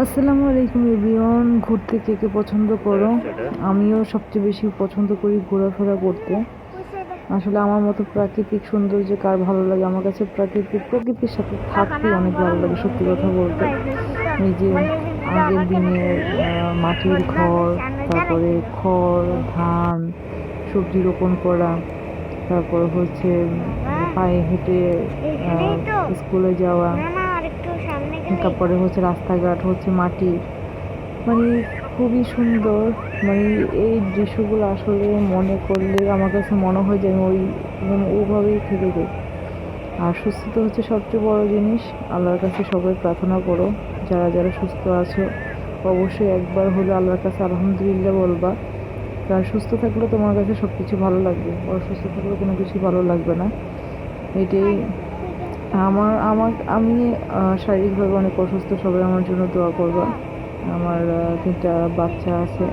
আসসালামু আলাইকুম এভরিওয়ান। ঘুরতে কে কে পছন্দ করো? আমিও সবচেয়ে বেশি পছন্দ করি ঘোরাফেরা করতে। আসলে আমার মতো প্রাকৃতিক সৌন্দর্য কার ভালো লাগে? আমার কাছে প্রকৃতির সাথে থাকতেই অনেক ভালো লাগে, সত্যি কথা বলতে। এই যে আগের দিনের মাটির ঘর, তারপরে খড়, ধান, সবজি রোপণ করা, তারপর হচ্ছে পায়ে হেঁটে স্কুলে যাওয়া, তারপরে হচ্ছে রাস্তাঘাট হচ্ছে মাটির, মানে খুবই সুন্দর। মানে এই দৃশ্যগুলো আসলে মনে করলে আমার কাছে মনে হয় যে আমি ওভাবেই থেকে যাই। আর সুস্থতা হচ্ছে সবচেয়ে বড় জিনিস। আল্লাহর কাছে সবাই প্রার্থনা করো, যারা যারা সুস্থ আছো অবশ্যই একবার হলে আল্লাহর কাছে আলহামদুলিল্লাহ বলবা। কারণ সুস্থ থাকলে তোমার কাছে সব কিছু ভালো লাগবে, অসুস্থ থাকলে কোনো কিছু ভালো লাগবে না। এটাই আমার আমার আমি শারীরিকভাবে অনেক অসুস্থ, সবাই আমার জন্য দোয়া করবা। আমার 3টা বাচ্চা আছে,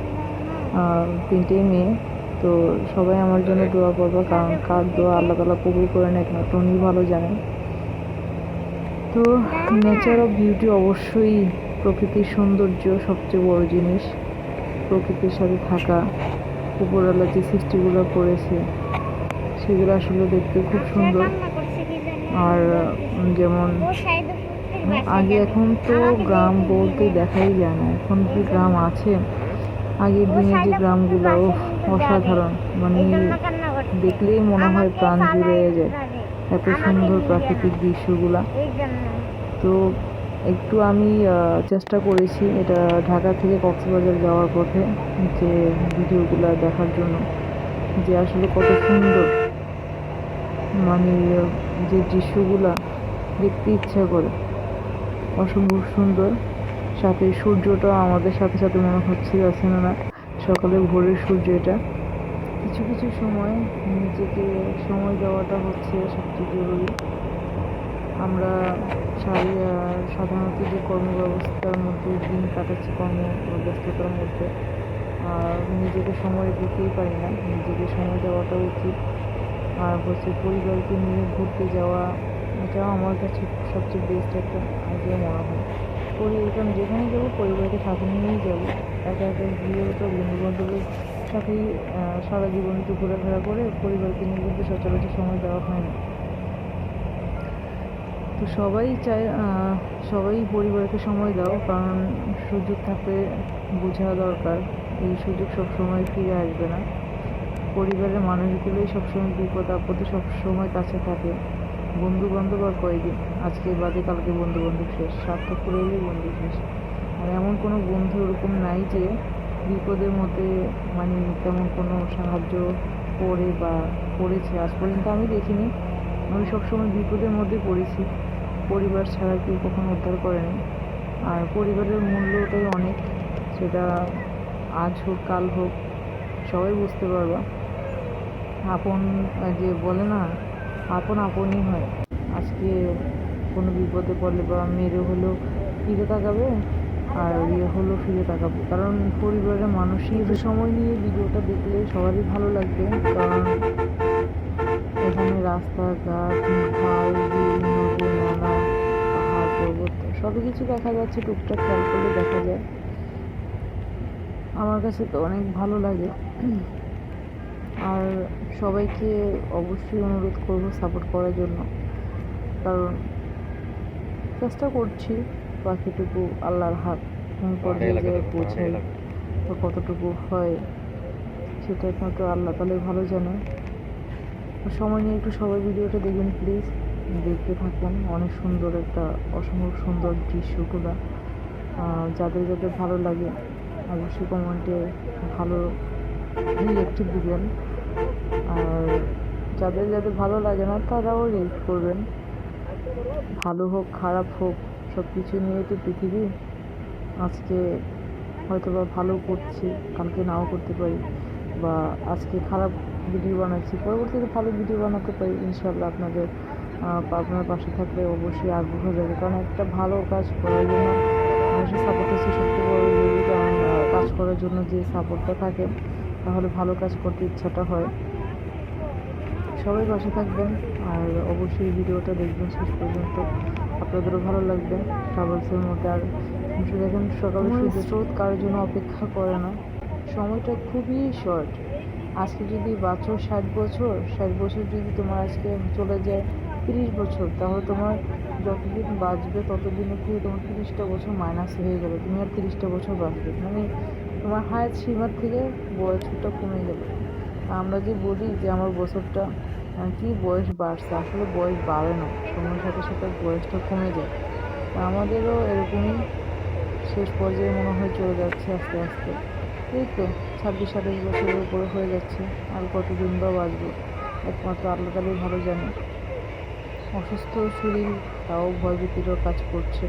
3টেই মেয়ে। তো সবাই আমার জন্য দোয়া করবা, কারণ কার দোয়া আল্লাহ তাআলা কবুল করে না একমাত্র উনিই ভালো জানেন। তো নেচার অফ বিউটি অবশ্যই, প্রকৃতির সৌন্দর্য সবচেয়ে বড় জিনিস। প্রকৃতির সাথে থাকা, উপরওয়ালা যে সৃষ্টিগুলো করেছে সেগুলো আসলে দেখতে খুব সুন্দর। আর যেমন আগে, এখন তো গ্রাম বলতে দেখাই যায় না, এখন কি গ্রাম আছে? আগের দিনের যে গ্রামগুলো অসাধারণ, মানে দেখলেই মনে হয় প্রাণ জুড়ে যায়, এত সুন্দর প্রাকৃতিক দৃশ্যগুলা। তো একটু আমি চেষ্টা করেছি এটা ঢাকা থেকে কক্সবাজার যাওয়ার পথে যে ভিডিওগুলো দেখার জন্য, যে আসলে কত সুন্দর, মানে যে দৃশ্যগুলা দেখতে ইচ্ছা করে, অসম্ভব সুন্দর। সাথে সূর্যটা আমাদের সাথে সাথে মনে হচ্ছে আছে না, সকালে ভোরের সূর্য এটা। কিছু কিছু সময় নিজেকে সময় দেওয়াটা হচ্ছে সবচেয়ে জরুরি। আমরা সাধারণত যে কর্মব্যবস্থার মধ্যে দিন কাটাচ্ছি, কর্মব্যস্ততার মধ্যে নিজেকে সময় দিতেই পারি না, নিজেকে সময় দেওয়াটা উচিত। আর হচ্ছে পরিবারকে নিয়ে ঘুরতে যাওয়া, এটাও আমার কাছে সবচেয়ে বেস্ট একটা আইডিয়া মনে হয়। কারণ যেখানে যাবো পরিবারকে সাথে নিয়েই যাবো, একা একা গিয়েও তো বন্ধুবান্ধবের সাথেই সারা জীবন একটু ঘোরাফেরা করে পরিবারকে নিয়ে কিন্তু সচরাচর সময় দেওয়া হয় না। তো সবাই চায় সবাই পরিবারকে সময় দাও, কারণ সুযোগ থাকলে বোঝা দরকার এই সুযোগ সবসময় ফিরে আসবে না। পরিবারের মানুষগুলোই সবসময় বিপদ আপদে সবসময় কাছে থাকে। বন্ধু বান্ধব আর কয়দিন, আজকে বাদে কালকে বন্ধু বান্ধব শেষ, স্বার্থ ফুরাইলেই বন্ধু শেষ। আর এমন কোনো বন্ধু ওরকম নাই যে বিপদের মধ্যে মানে তেমন কোনো সাহায্য করে বা করেছে, আজ পর্যন্ত আমি দেখিনি। আমি সবসময় বিপদের মধ্যে পড়েছি, পরিবার ছাড়া কেউ কখনো উদ্ধার করেনি। আর পরিবারের মূল্যটাই অনেক, সেটা আজ হোক কাল হোক সবাই বুঝতে পারবা। আপন, যে বলে না, আপন আপনই হয়। আজকে কোনো বিপদে পড়লে বা মেরে হলেও ফিরে তাকাবে, আর হলেও ফিরে তাকাবে, কারণ পরিবারের মানুষই সময় নিয়ে ভিডিওটা দেখলে সবারই ভালো লাগবে। কারণ এখানে রাস্তাঘাট, খাল, বিল, নদী, নালা, পাহাড়, পর্বত সবই কিছু দেখা যাচ্ছে, টুকটাক খেয়াল করলে দেখা যায়। আমার কাছে তো অনেক ভালো লাগে। আর সবাইকে অবশ্যই অনুরোধ করব সাপোর্ট করার জন্য, কারণ চেষ্টা করছি, বাকিটুকু আল্লাহর হাত, কোন পর্যায়ে যায় বোঝাই বা কতটুকু হয় সেটা একমাত্র আল্লাহ তাআলাই ভালো জানে। সময় নিয়ে একটু সবাই ভিডিওটা দেখবেন প্লিজ, দেখতে থাকুন। অনেক সুন্দর একটা, অসম্ভব সুন্দর দৃশ্যগুলো। যাদের যাদের ভালো লাগে অবশ্যই কমেন্টে ভালো রিয়েক্ট দিবেন, আর যাদের যাদের ভালো লাগে না তারাও রিয়েক্ট করবেন। ভালো হোক খারাপ হোক সব কিছু নিয়ে তো পৃথিবী। আজকে হয়তো বা ভালো করছি, কালকে নাও করতে পারি, বা আজকে খারাপ ভিডিও বানাচ্ছি, পরবর্তীতে ভালো ভিডিও বানাতে পারি ইনশাল্লাহ। আপনার পাশে থাকলে অবশ্যই আগ্রহ যাবে, কারণ একটা ভালো কাজ করার জন্য মানুষের সাপোর্ট হচ্ছে সবচেয়ে বড় জরুরি। কারণ কাজ করার জন্য যে সাপোর্টটা থাকে তাহলে ভালো কাজ করতে ইচ্ছাটা হয়। সবাই পাশে থাকবেন, আর অবশ্যই ভিডিওটা দেখবেন শেষ পর্যন্ত, আপনাদেরও ভালো লাগবে। ট্রাভেলসের মধ্যে আর দেখুন সকালে সূর্য স্রোত কারোর জন্য অপেক্ষা করে না। সময়টা খুবই শর্ট। আজকে যদি বাঁচো 60 বছর যদি তোমার আজকে চলে যায় 30 বছর, তাহলে তোমার যতদিন বাঁচবে ততদিনে থেকে তোমার 30টা বছর মাইনাস হয়ে গেল, তুমি আর 30টা বছর বাঁচবে, মানে তোমার হায়াত সীমার থেকে বয়সটা কমে গেল। আমরা যে বলি যে আমার বছরটা কি বয়স বাড়ছে, আসলে বয়স বাড়ে না, সময়ের সাথে সাথে বয়সটা কমে যায়। তা আমাদেরও এরকমই শেষ পর্যায়ে মনে হয় চলে যাচ্ছে আস্তে আস্তে। এই তো 26-27 বছরের উপরে হয়ে যাচ্ছে, আর কতদিন বা বাঁচবো একমাত্র আল্লাহ তাআলাই ভালো জানে। অসুস্থ শরীর, তাও ভয়ভীতিরও কাজ করছে।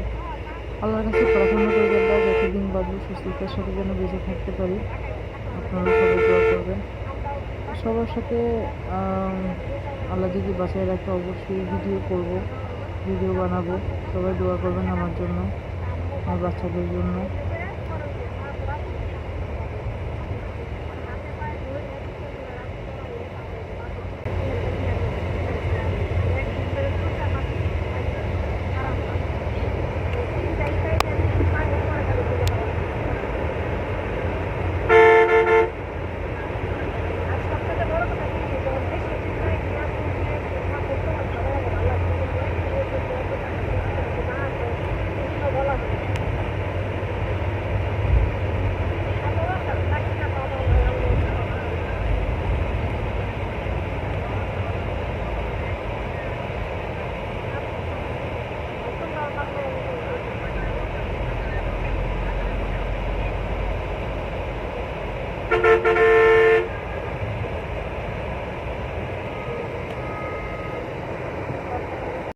আল্লাহর কাছে প্রার্থনা করি আল্লাহ যতদিন বাঁচবো সুস্থতার সাথে যেন বেঁচে থাকতে পারি। আপনারা সবাই দোয়া করবেন। সবার সাথে আল্লাহ যদি বাঁচায় রাখে অবশ্যই ভিডিও বানাবো। সবাই দোয়া করবেন আমার জন্য, আমার বাচ্চাদের জন্য।